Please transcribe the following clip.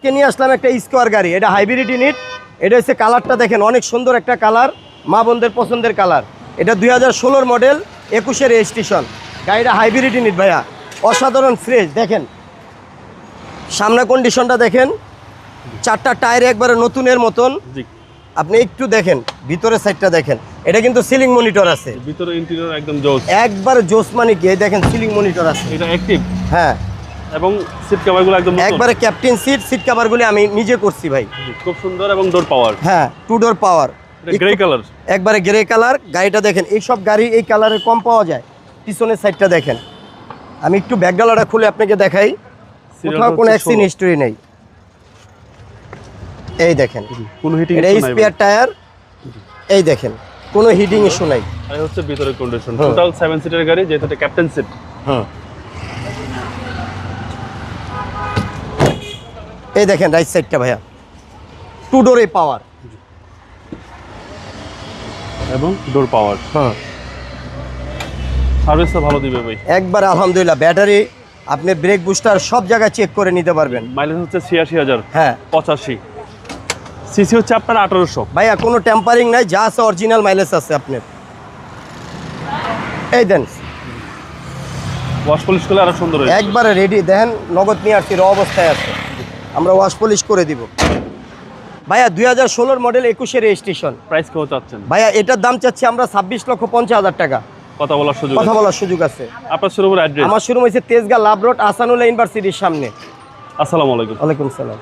আজকে নিয়ে আসলাম একটা স্কোয়ার গাড়ি, এটা হাইব্রিড ইউনিট। এটা হচ্ছে কালারটা দেখেন, অনেক সুন্দর একটা কালার, মা বোনদের পছন্দের কালার। এটা 2016 মডেল, 21 রেজিস্ট্রেশন। গাড়িটা হাইব্রিড ইউনিট ভাইয়া, অসাধারণ ফ্রেশ। দেখেন সামনে কন্ডিশনটা দেখেন, 4টা টায়ার একবারে নতুনের মতন। আপনি একটু দেখেন ভিতরের সাইডটা দেখেন, এটা কিন্তু সিলিং মনিটর আছে, ভিতরে ইন্টেরিয়র একদম জোস, একবারে জোস। মানে কি দেখেন সিলিং মনিটর আছে, এটা অ্যাক্টিভ। হ্যাঁ, এবং সিট কভারগুলো একদম নতুন, একবারে ক্যাপ্টেন সিট কভারগুলি আমি নিজে করছি ভাই। খুব সুন্দর এবং ডোর পাওয়ার। হ্যাঁ, 2 ডোর পাওয়ার, গ্রে কালার, একবারে গ্রে কালার। গাড়িটা দেখেন, এই সব গাড়ি এই কালারে কম পাওয়া যায়। পিছনের সাইডটা দেখেন, আমি একটু ব্যাকডালাটা খুলে আপনাকে দেখাই, কোথাও কোনো অ্যাক্সিডেন্ট হিস্টরি নেই। এই দেখেন কোনো হিটিং এটা ইস্যু নাই, স্পেয়ার টায়ার। এই দেখেন কোনো হিটিং ইস্যু নাই। আর হচ্ছে ভিতরের কন্ডিশন, টোটাল 7 সিটার গাড়ি, যেটা এটা ক্যাপ্টেন সিট। হুম, এই দেখেন রাইট সাইডটা ভাইয়া, 2 ডোরে পাওয়ার এবং ডোর পাওয়ার। হ্যাঁ, সার্ভিসটা ভালো দিবে ভাই একবার আলহামদুলিল্লাহ। ব্যাটারি আপনি ব্রেক বুস্টার সব জায়গায় চেক করে নিতে পারবেন। মাইলেজ হচ্ছে 86,000। হ্যাঁ, 85 সিসি হচ্ছে আপনার 1800। ভাইয়া কোনো টেম্পারিং নাই, যা আছে অরিজিনাল মাইলেজ আছে আপনার। এই দেন ওয়াশ পলিশ করলে আরো সুন্দর হয়ে একবারে রেডি। দেখেন নগদ নিয়ে আসছি, র অবস্থায় আছে, আমরা ওয়াশ পলিশ করে দিব। ভাইয়া 2016 মডেল, 21 রেজিস্ট্রেশন। প্রাইস কত চাচ্ছেন ভাইয়া এটার দাম চাচ্ছি আমরা 26,50,000 টাকা। কথা বলার সুযোগ কথা বলার সুযোগ আছে। আপনার শোরুমের অ্যাড্রেস? আমার শোরুম হয়েছে তেজগাঁ লাভ রোড, আসানুল্লাহ ইউনিভার্সিটির সামনে। আসসালামু আলাইকুম। ওয়ালাইকুম সালাম।